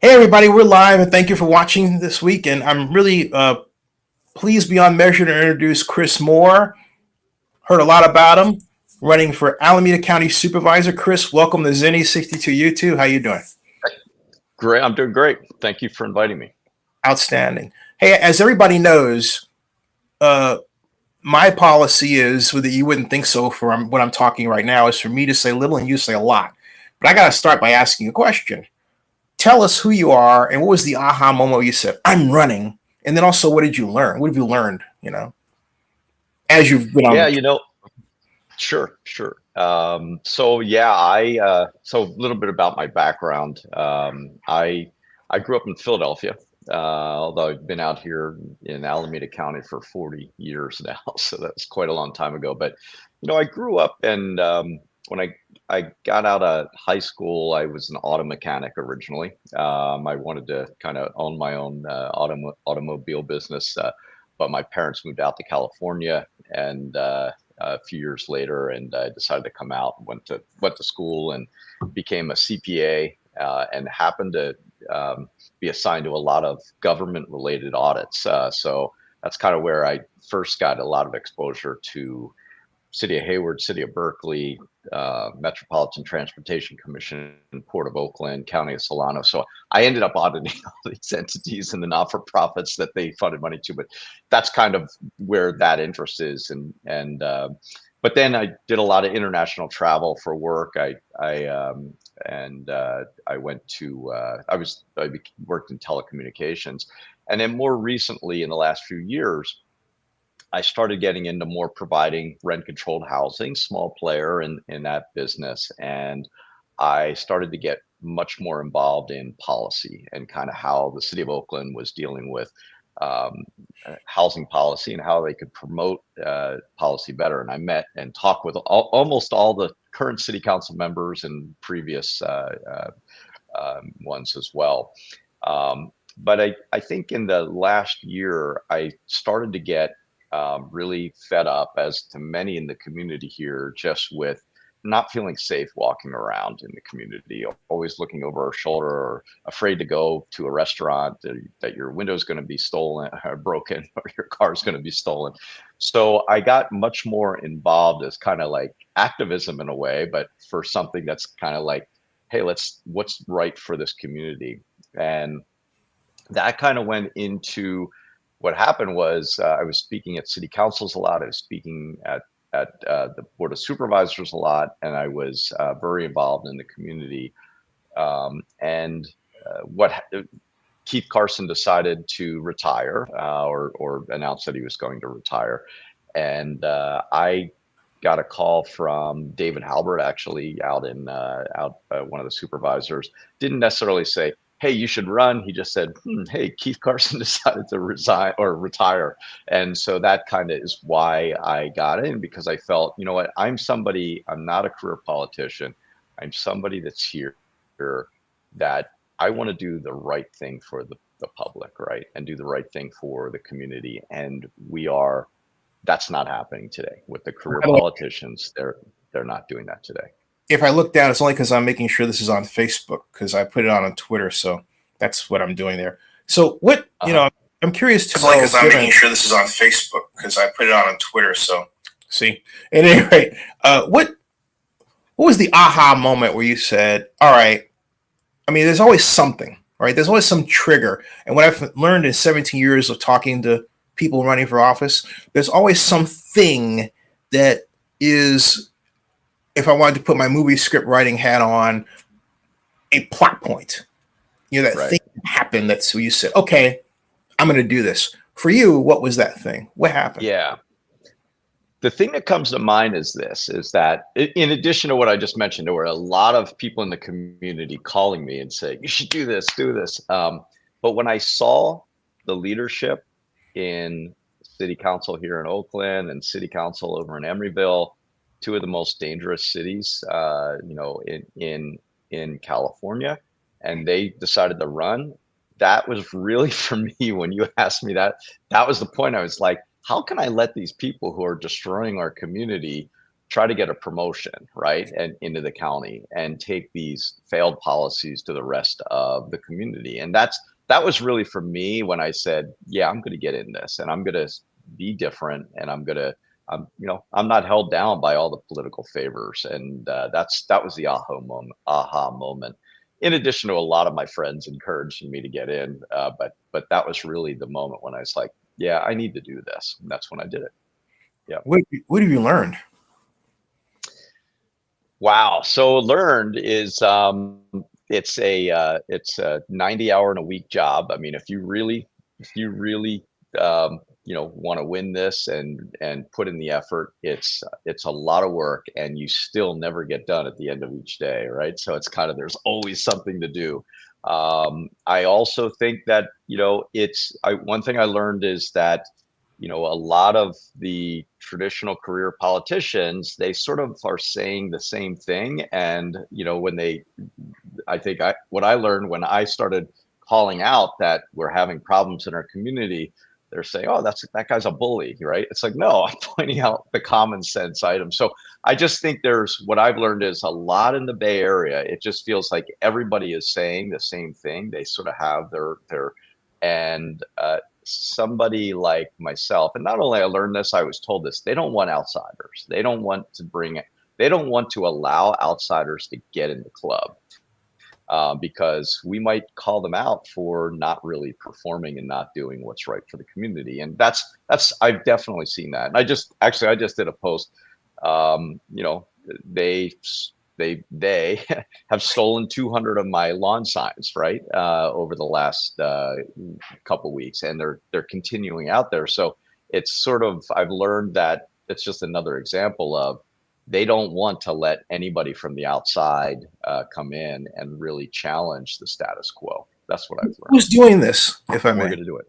Hey everybody, we're live and thank you for watching this week. And I'm really pleased beyond measure to introduce Chris Moore. Heard a lot about him, running for Alameda County Supervisor. Chris, welcome to Zenny62 YouTube. How you doing? Great. I'm doing great. Thank you for inviting me. Outstanding. Hey, as everybody knows, uh, my policy is, whether you wouldn't think so for what I'm talking right now, is for me to say little and you say a lot. But I got to start by asking a question. Tell us who you are and what was the aha moment where you said, I'm running? And then also, what did you learn? What have you learned, as you've been on Yeah, the. sure. So yeah, so a little bit about my background. I grew up in Philadelphia, although I've been out here in Alameda County for 40 years now, so that's quite a long time ago. But I grew up, and when I got out of high school, I was an auto mechanic originally. I wanted to kind of own my own automobile business, but my parents moved out to California, and a few years later, and I decided to come out. Went to school and became a CPA, and happened to be assigned to a lot of government-related audits. So that's kind of where I first got a lot of exposure to City of Hayward, City of Berkeley, Metropolitan Transportation Commission, Port of Oakland, County of Solano. So I ended up auditing all these entities and the not-for-profits that they funded money to. But that's kind of where that interest is. But then I did a lot of international travel for work. I went to worked in telecommunications, and then more recently, in the last few years, I started getting into more providing rent controlled housing, small player in that business. And I started to get much more involved in policy and kind of how the city of Oakland was dealing with um, housing policy and how they could promote policy better. And I met and talked with almost all the current city council members and previous ones as well. But I think in the last year, I started to get really fed up, as to many in the community here, just with not feeling safe walking around in the community, always looking over our shoulder, or afraid to go to a restaurant that your window is going to be stolen or broken, or your car is going to be stolen. So I got much more involved as kind of like activism in a way, but for something that's kind of like, hey, what's right for this community. And that kind of went into what happened was, I was speaking at city councils a lot. I was speaking at the board of supervisors a lot, and I was very involved in the community. And what Keith Carson decided to retire, or announced that he was going to retire, and I got a call from David Halbert, actually, out in one of the supervisors. Didn't necessarily say, hey, you should run. He just said, hey, Keith Carson decided to resign or retire. And so that kind of is why I got in, because I felt, you know what, I'm not a career politician. I'm somebody that's here that I want to do the right thing for the public, right? And do the right thing for the community. And that's not happening today with the career politicians. They're not doing that today. If I look down, it's only because I'm making sure this is on Facebook, because I put it on Twitter. So that's what I'm doing there. So I'm curious to know. Because I'm making sure this is on Facebook, because I put it on Twitter. So see, at any rate, what was the aha moment where you said, all right, I mean, there's always something, right? There's always some trigger. And what I've learned in 17 years of talking to people running for office, there's always something that is, if I wanted to put my movie script writing hat on, a plot point. That Right. thing happened that's where you said, okay, I'm going to do this. For you, what was that thing? What happened? Yeah. The thing that comes to mind is that in addition to what I just mentioned, there were a lot of people in the community calling me and saying, you should do this, do this. But when I saw the leadership in city council here in Oakland and city council over in Emeryville, two of the most dangerous cities, in California, and they decided to run, that was really, for me, when you asked me that was the point. I was like, how can I let these people who are destroying our community try to get a promotion, right, and into the county and take these failed policies to the rest of the community. And that was really for me when I said, yeah, I'm going to get in this and I'm going to be different, and I'm not held down by all the political favors. And that was the aha moment. In addition to a lot of my friends encouraging me to get in, but that was really the moment when I was like, yeah, I need to do this. And that's when I did it. Yeah. What have you learned? Wow. So learned is it's a 90-hour in a week job. I mean, if you really want to win this and put in the effort, it's a lot of work, and you still never get done at the end of each day, right? So it's kind of, there's always something to do. I also think that one thing I learned is that a lot of the traditional career politicians, they sort of are saying the same thing. And, what I learned when I started calling out that we're having problems in our community, they're saying, oh, that guy's a bully, right? It's like, no, I'm pointing out the common sense item. So I just think what I've learned is a lot in the Bay Area. It just feels like everybody is saying the same thing. They sort of have and somebody like myself, and not only I learned this, I was told this, they don't want outsiders. They don't want to allow outsiders to get in the club, because we might call them out for not really performing and not doing what's right for the community. And I've definitely seen that. And I just did a post. They have stolen 200 of my lawn signs, right, over the last couple weeks, and they're continuing out there. So it's sort of, I've learned that it's just another example of, they don't want to let anybody from the outside come in and really challenge the status quo. That's what I've learned. Who's doing this, if I may? We're going to do it.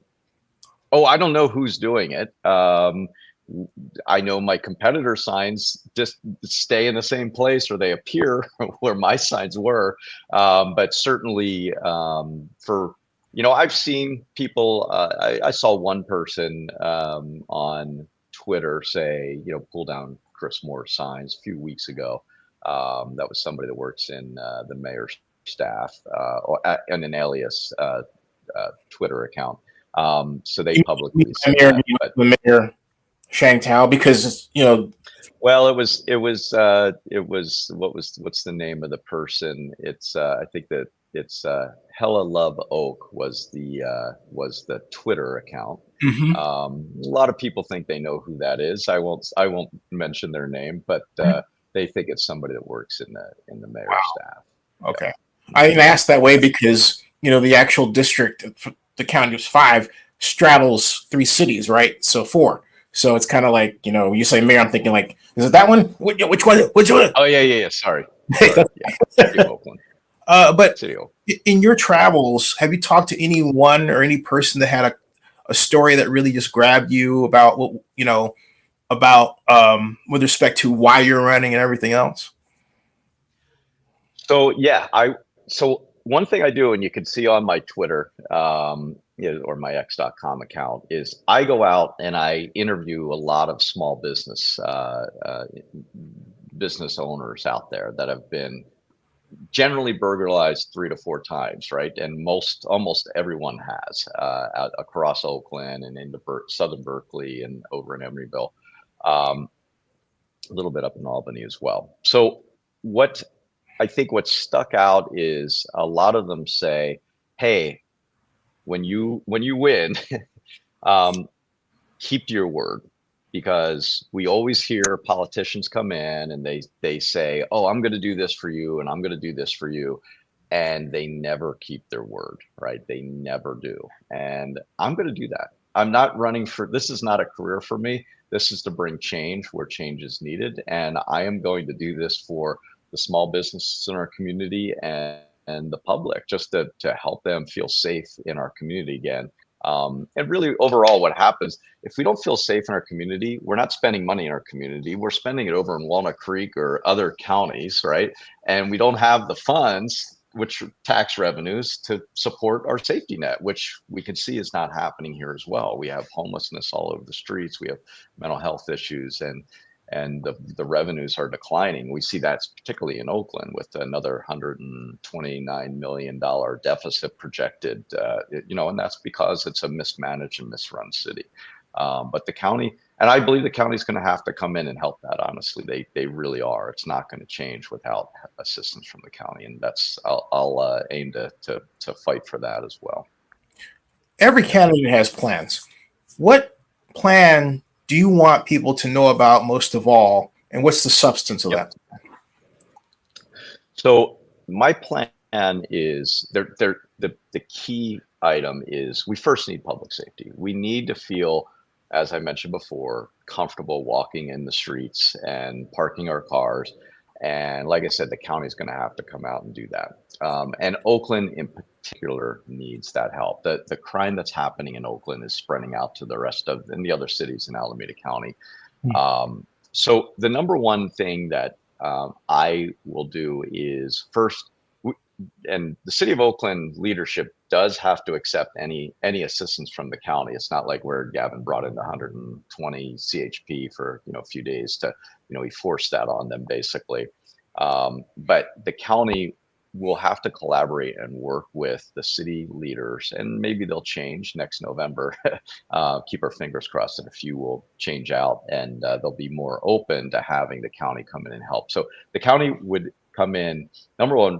Oh, I don't know who's doing it. I know my competitor signs just stay in the same place, or they appear where my signs were. But certainly I've seen people, I saw one person on Twitter say, pull down Chris Moore's signs a few weeks ago. That was somebody that works in the mayor's staff, and an alias Twitter account. So they publicly said that. The mayor Shang Tao, because well, what's the name of the person? It's I think that it's Hella Love Oak was the Twitter account. Mm-hmm. A lot of people think they know who that is. I won't mention their name, but they think it's somebody that works in the mayor's staff. Okay. Yeah. I asked that way because the actual district, the county was 5, straddles 3 cities, right? So 4. So it's kind of like, you say mayor, I'm thinking like, is it that one? Which one? Oh, yeah. Sorry. Yeah. But City in your travels, have you talked to anyone or any person that had a story that really just grabbed you about with respect to why you're running and everything else? So, yeah, so one thing I do, and you can see on my Twitter, or my x.com account, is I go out and I interview a lot of small business owners out there that have been generally burglarized 3 to 4 times, right? And almost everyone has, across Oakland and into southern Berkeley and over in Emeryville, a little bit up in Albany as well. So I think what stuck out is a lot of them say, hey, when you win, keep to your word, because we always hear politicians come in and they say, oh, I'm going to do this for you and I'm going to do this for you, and they never keep their word, right? They never do. And I'm going to do that. I'm not running this is not a career for me. This is to bring change where change is needed, and I am going to do this for the small businesses in our community and the public, just to help them feel safe in our community again. And really, overall, what happens if we don't feel safe in our community, we're not spending money in our community. We're spending it over in Walnut Creek or other counties, right? And we don't have the funds, which are tax revenues, to support our safety net, which we can see is not happening here as well. We have homelessness all over the streets. We have mental health issues, and and the revenues are declining. We see that's particularly in Oakland with another $129 million deficit projected, and that's because it's a mismanaged and misrun city. But the county, and I believe the county's going to have to come in and help that. Honestly, they really are. It's not going to change without assistance from the county, and I'll aim to fight for that as well. Every candidate has plans. What plan do you want people to know about most of all, and what's the substance of that? So my plan is the key item is we first need public safety. We need to feel, as I mentioned before, comfortable walking in the streets and parking our cars. And like I said, the county's going to have to come out and do that. And Oakland in particular needs that help. The crime that's happening in Oakland is spreading out to the rest of and the other cities in Alameda County. So the number one thing that I will do is first, and the city of Oakland leadership does have to accept any assistance from the county. It's not like where Gavin brought in the 120 CHP for a few days to he forced that on them basically. But the county will have to collaborate and work with the city leaders, and maybe they'll change next November. Keep our fingers crossed that a few will change out, and they'll be more open to having the county come in and help. So the county would come in. Number one,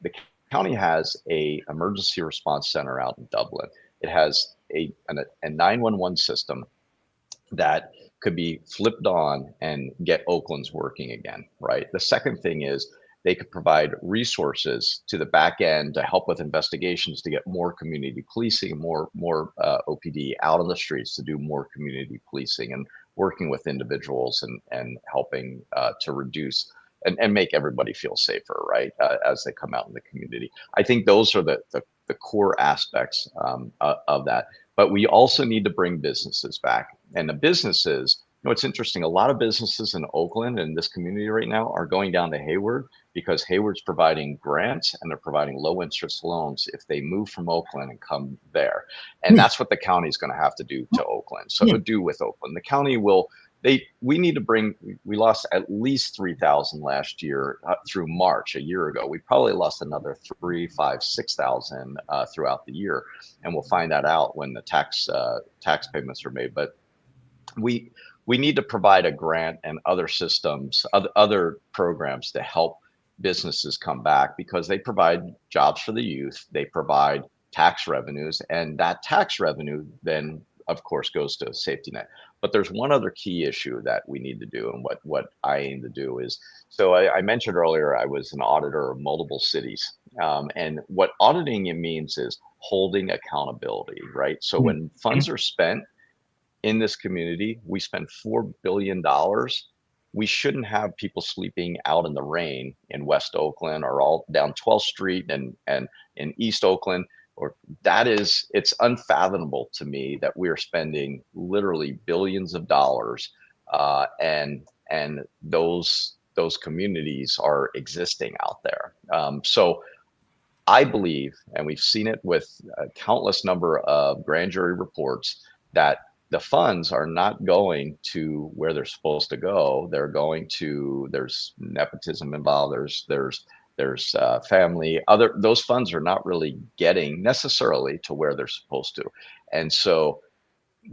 the county has a emergency response center out in Dublin. It has a 911 system that could be flipped on and get Oakland's working again, right? The second thing is they could provide resources to the back end to help with investigations, to get more community policing, more OPD out on the streets to do more community policing and working with individuals and helping to reduce and make everybody feel safer, right? As they come out in the community. I think those are the core aspects of that. But we also need to bring businesses back. And the businesses, it's interesting, a lot of businesses in Oakland and this community right now are going down to Hayward because Hayward's providing grants and they're providing low interest loans if they move from Oakland and come there. And that's what the county is going to have to do to Oakland. So do with Oakland. The county will, we need to bring, we lost at least 3,000 last year through March a year ago. We probably lost another 3, 5, 6,000 throughout the year. And we'll find that out when the tax payments are made. But we need to provide a grant and other systems, other programs to help businesses come back because they provide jobs for the youth. They provide tax revenues, and that tax revenue then, of course, goes to a safety net. But there's one other key issue that we need to do, and what I aim to do is, so I mentioned earlier I was an auditor of multiple cities, and what auditing it means is holding accountability, right? So when funds are spent in this community, we spend $4 billion. We shouldn't have people sleeping out in the rain in West Oakland or all down 12th Street and in East Oakland. Or it's unfathomable to me that we're spending literally billions of dollars, and those communities are existing out there. So I believe, and we've seen it with a countless number of grand jury reports, that the funds are not going to where they're supposed to go. They're going to, there's nepotism involved. There's family, those funds are not really getting necessarily to where they're supposed to. And so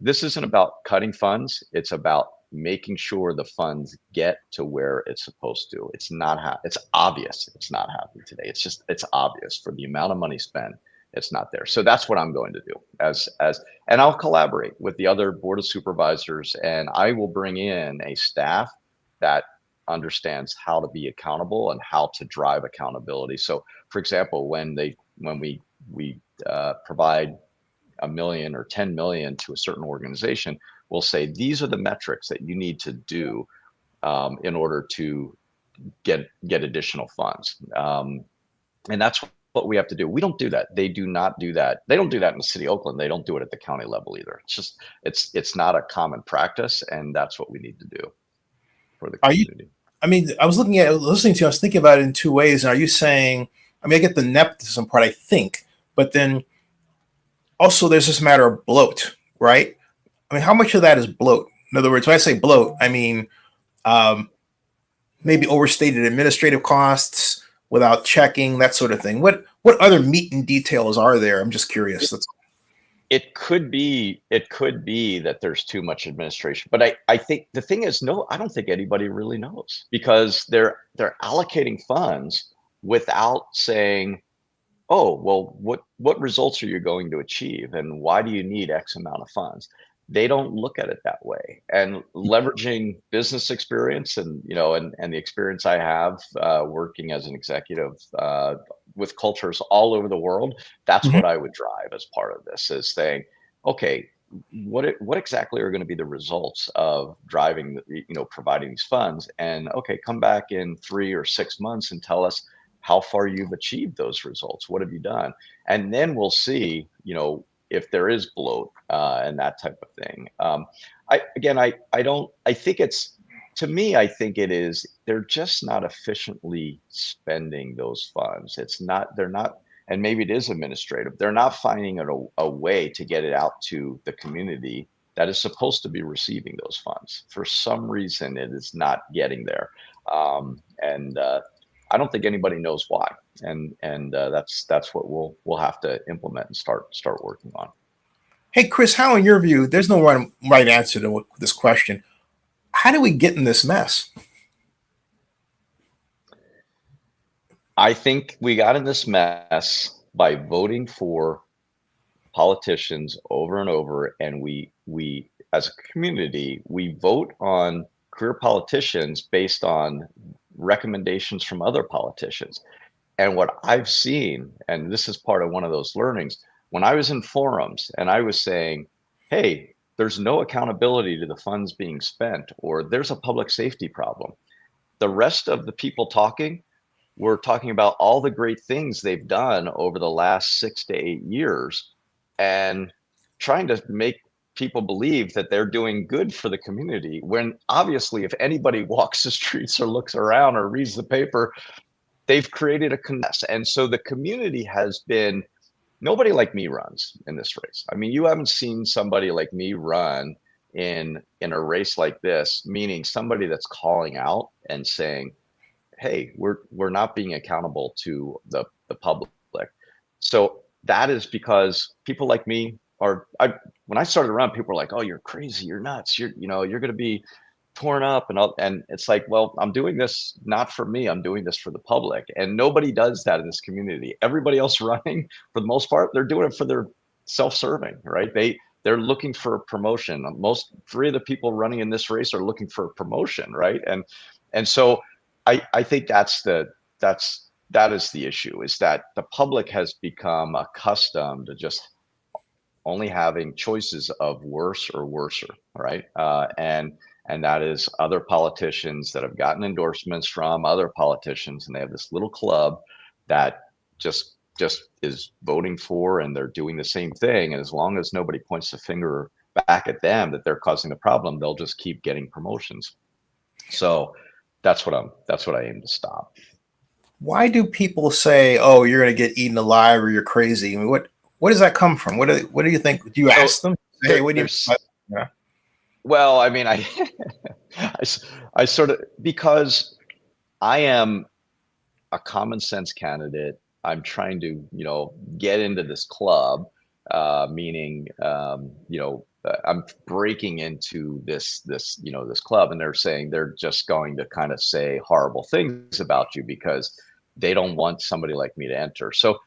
this isn't about cutting funds. It's about making sure the funds get to where it's supposed to. It's not, it's obvious it's not happening today. It's obvious for the amount of money spent. It's not there. So that's what I'm going to do and I'll collaborate with the other board of supervisors, and I will bring in a staff that understands how to be accountable and how to drive accountability. So for example, when we provide $1 million or 10 million to a certain organization, we'll say, these are the metrics that you need to do in order to get additional funds. And that's what we have to do. We don't do that. They do not do that. They don't do that in the city of Oakland. They don't do it at the county level either. It's just, it's not a common practice, and that's what we need to do for the community. I was listening to you, I was thinking about it in two ways. And are you saying, I get the nepotism part, I think, but then also there's this matter of bloat, right? How much of that is bloat? In other words, when I say bloat, Um, maybe overstated administrative costs without checking, that sort of thing. What other meat and details are there? I'm just curious. It could be that there's too much administration, but I think the thing is, no, I don't think anybody really knows, because they're allocating funds without saying, oh, well, what results are you going to achieve, and why do you need X amount of funds? They don't look at it that way. And leveraging business experience, and and the experience I have working as an executive with cultures all over the world, that's Mhm. what I would drive as part of this, is saying, okay, what exactly are going to be the results of driving providing these funds, and okay, come back in 3 or 6 months and tell us how far you've achieved those results. What have you done? And then we'll see, if there is bloat and that type of thing. I don't. I think it's to me. I think it is. They're just not efficiently spending those funds. It's not. They're not. And maybe it is administrative. They're not finding a way to get it out to the community that is supposed to be receiving those funds. For some reason, it is not getting there. And I don't think anybody knows why, and that's what we'll have to implement and start working on. Hey, Chris, how, in your view, there's no right answer to this question. How do we get in this mess? I think we got in this mess by voting for politicians over and over, and we as a community, we vote on career politicians based on recommendations from other politicians. And what I've seen, and this is part of one of those learnings, when I was in forums and I was saying, hey, there's no accountability to the funds being spent, or there's a public safety problem, the rest of the people talking were talking about all the great things they've done over the last 6 to 8 years, and trying to make people believe that they're doing good for the community, when obviously, if anybody walks the streets or looks around or reads the paper, they've created a mess. And so the community has been, nobody like me runs in this race. I mean, you haven't seen somebody like me run in a race like this, meaning somebody that's calling out and saying, hey, we're not being accountable to the public. So that is because people like me when I started around, people were like, oh, you're crazy, you're nuts, you're going to be torn up, and it's like, well, I'm doing this not for me, I'm doing this for the public. And nobody does that in this community. Everybody else running, for the most part, they're doing it for their self-serving, right? They're looking for a promotion. Most three of the people running in this race are looking for a promotion, right? And so I think that is the issue, is that the public has become accustomed to just only having choices of worse or worser, right? And that is other politicians that have gotten endorsements from other politicians, and they have this little club that just is voting for, and they're doing the same thing. And as long as nobody points the finger back at them that they're causing the problem, they'll just keep getting promotions. So that's what I aim to stop. Why do people say, "Oh, you're going to get eaten alive," or "You're crazy"? I mean, what does that come from? What do you think? Do you So ask them? Hey, what do you? there's Yeah. well, I mean, I sort of, because I am a common sense candidate. I'm trying to, get into this club, meaning, I'm breaking into this club, and they're saying they're just going to kind of say horrible things about you because they don't want somebody like me to enter. So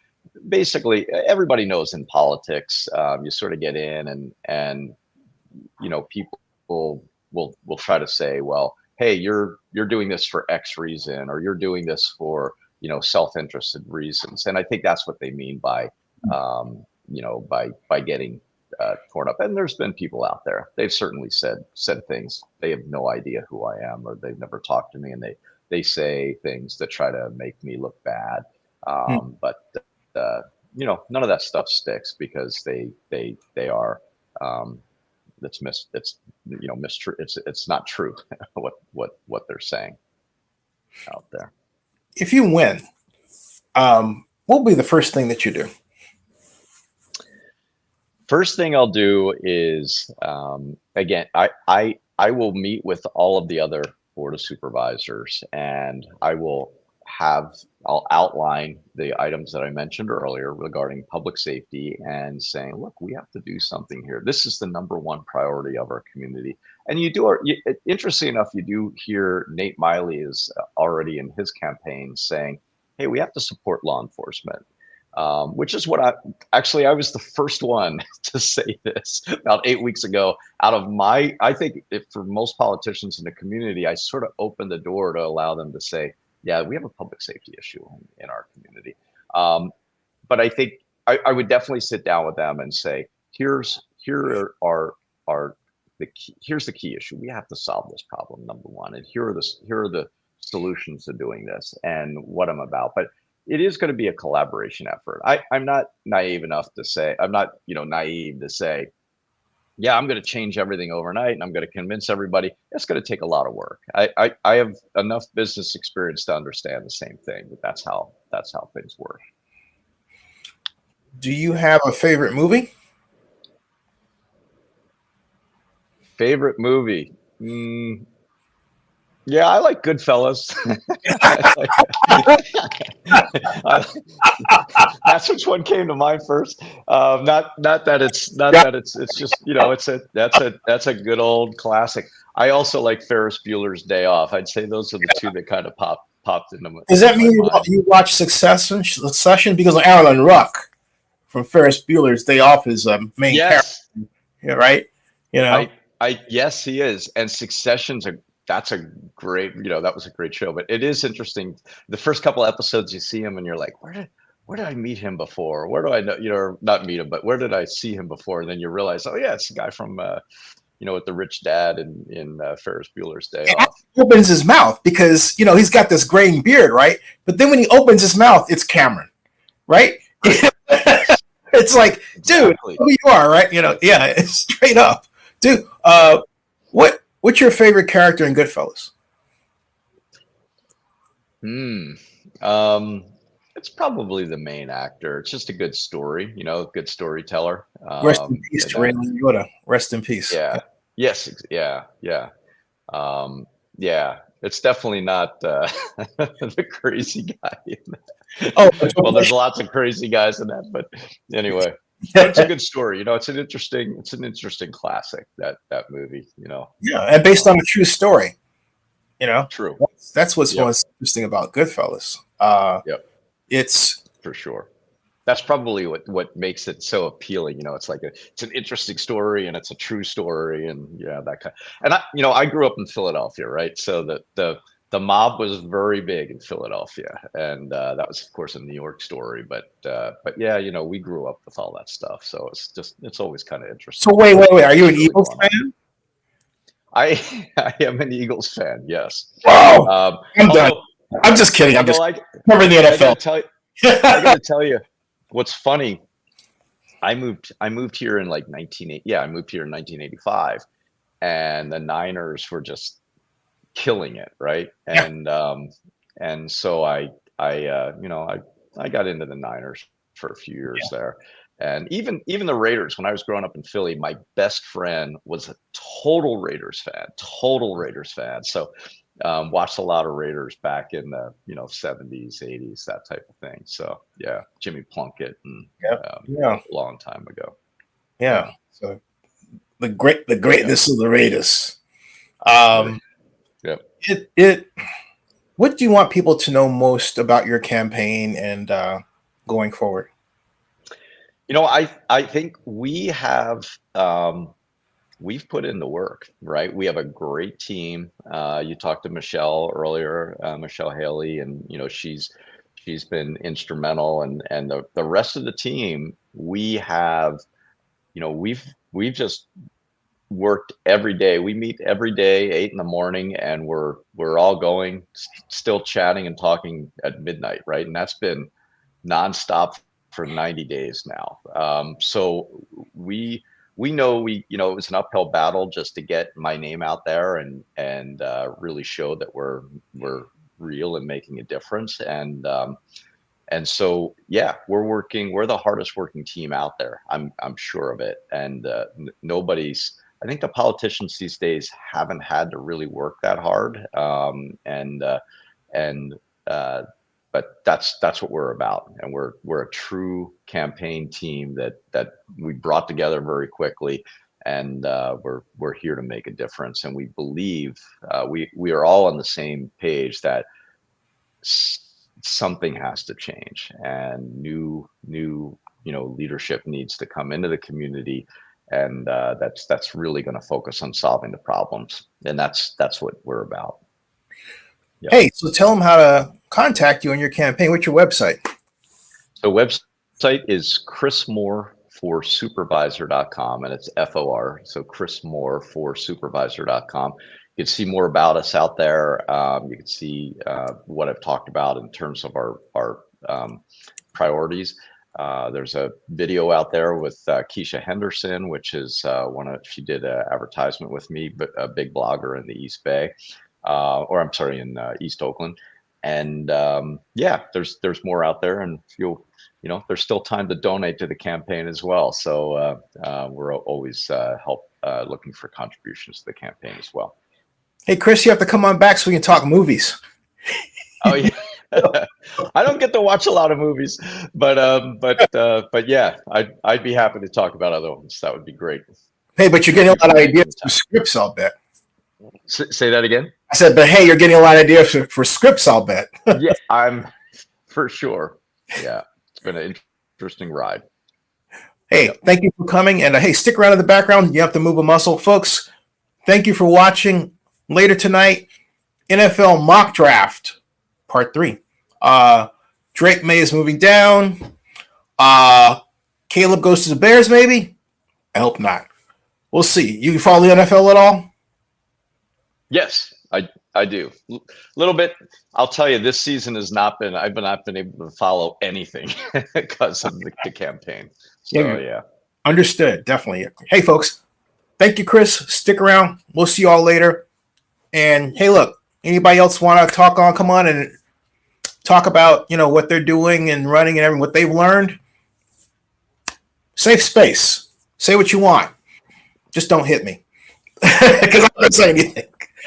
basically, everybody knows in politics, you sort of get in, and people will try to say, well, hey, you're doing this for X reason, or you're doing this for self-interested reasons. And I think that's what they mean by by getting torn up. And there's been people out there, they've certainly said things. They have no idea who I am, or they've never talked to me, and they say things that try to make me look bad. Hmm. But none of that stuff sticks, because they are it's mistrue. It's not true what they're saying out there. If you win, what will be the first thing that you do? First thing I'll do is, again, I will meet with all of the other Board of Supervisors, and I'll outline the items that I mentioned earlier regarding public safety and saying, look, we have to do something here. This is the number one priority of our community. And interesting enough, you do hear Nate Miley is already in his campaign saying, hey, we have to support law enforcement. Which is what I was the first one to say this about 8 weeks ago. I think for most politicians in the community, I sort of opened the door to allow them to say, yeah, we have a public safety issue in our community. But I think I would definitely sit down with them and say, here's the key issue. We have to solve this problem, number one, and here are the solutions to doing this and what I'm about. But it is going to be a collaboration effort. I'm not naive enough to say, I'm not, naive to say, yeah, I'm going to change everything overnight and I'm going to convince everybody. It's going to take a lot of work. I have enough business experience to understand the same thing, but that's how things work. Do you have a favorite movie? Favorite movie? Yeah, I like Goodfellas. That's which one came to mind first. Not that it's just that's a good old classic. I also like Ferris Bueller's Day Off. I'd say those are the two that kind of popped into my. Does that mean you watch Succession? Because Alan Ruck from Ferris Bueller's Day Off is a main character. Yeah, right. Yes, he is, and Succession's that's a great, that was a great show. But it is interesting. The first couple episodes, you see him, and you're like, where did I meet him before? Where do I know? Not meet him, but where did I see him before? And then you realize, oh yeah, it's the guy from, with the rich dad in Ferris Bueller's Day Off. He opens his mouth because he's got this graying beard, right? But then when he opens his mouth, it's Cameron, right? It's like, dude, who you are, right? Yeah, it's straight up, dude. What's your favorite character in Goodfellas? It's probably the main actor. It's just a good story, good storyteller. Rest in peace to Ray Liotta. Rest in peace. Yeah. Yes. Yeah. Yeah. Yeah. It's definitely not the crazy guy. Oh, well, there's lots of crazy guys in that, but anyway. It's a good story, it's an interesting classic, that movie, Yeah, and based on a true story, True. That's what's most interesting about Goodfellas. Yep. It's for sure. That's probably what makes it so appealing. It's like it's an interesting story and it's a true story, and that kind. And I grew up in Philadelphia, right? So the mob was very big in Philadelphia, and that was, of course, a New York story. But yeah, we grew up with all that stuff, so it's always kind of interesting. So wait, are you an Eagles fan? I am an Eagles fan. Yes. Wow. I'm done. I'm just kidding. I'm just covering the NFL. I gotta tell you, what's funny. I moved here in like 1980. Yeah, I moved here in 1985, and the Niners were just killing it, right? And so I got into the Niners for a few years there, and even the Raiders. When I was growing up in Philly, my best friend was a total Raiders fan. So watched a lot of Raiders back in the 70s, 80s, that type of thing. So yeah, Jimmy Plunkett, and a long time ago. Yeah. So the greatness of the Raiders. What do you want people to know most about your campaign and going forward? I think we have we've put in the work, right? We have a great team. You talked to Michelle earlier, Michelle Haley, and she's been instrumental, and the rest of the team, we have, we've just worked every day. We meet every day, 8 a.m, and we're all going, still chatting and talking at midnight, right? And that's been nonstop for 90 days now. So we know it was an uphill battle just to get my name out there and really show that we're real and making a difference. And so, yeah, we're the hardest working team out there. I'm sure of it. And nobody's I think the politicians these days haven't had to really work that hard, and but that's what we're about, and we're a true campaign team that we brought together very quickly, and we're here to make a difference, and we believe we are all on the same page that something has to change, and new leadership needs to come into the community, and that's really going to focus on solving the problems, and that's what we're about. Yep. Hey, so tell them how to contact you on your campaign. What's your website? So website is chrismooreforsupervisor.com, and it's FOR. So chrismooreforsupervisor.com. You can see more about us out there. You can see what I've talked about in terms of our priorities. There's a video out there with Keisha Henderson, which is she did an advertisement with me, but a big blogger in the East Bay. Or I'm sorry, in East Oakland, and yeah, there's more out there, and there's still time to donate to the campaign as well. So we're always looking for contributions to the campaign as well. Hey, Chris, you have to come on back so we can talk movies. Oh yeah, I don't get to watch a lot of movies, but yeah, I'd be happy to talk about other ones. That would be great. Hey, but you're getting a lot of ideas for scripts, I'll bet. Say that again. I said, but hey, you're getting a lot of ideas for scripts, I'll bet. Yeah, I'm for sure. Yeah, it's been an interesting ride. Hey, thank you for coming, and hey, stick around in the background. You have to move a muscle, folks. Thank you for watching. Later tonight, NFL mock draft part 3. Drake May is moving down. Caleb goes to the Bears, maybe. I hope not. We'll see. You follow the NFL at all? Yes, I do. A little bit. I'll tell you, this season has not been. I've not been able to follow anything because of the campaign. So yeah. Understood. Definitely. Hey, folks. Thank you, Chris. Stick around. We'll see you all later. And hey, look. Anybody else want to talk on? Come on and talk about what they're doing and running and everything, what they've learned. Safe space. Say what you want. Just don't hit me because I'm not saying anything.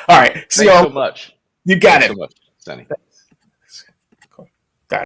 All right. See you all. So much. You got it. So much, Sunny.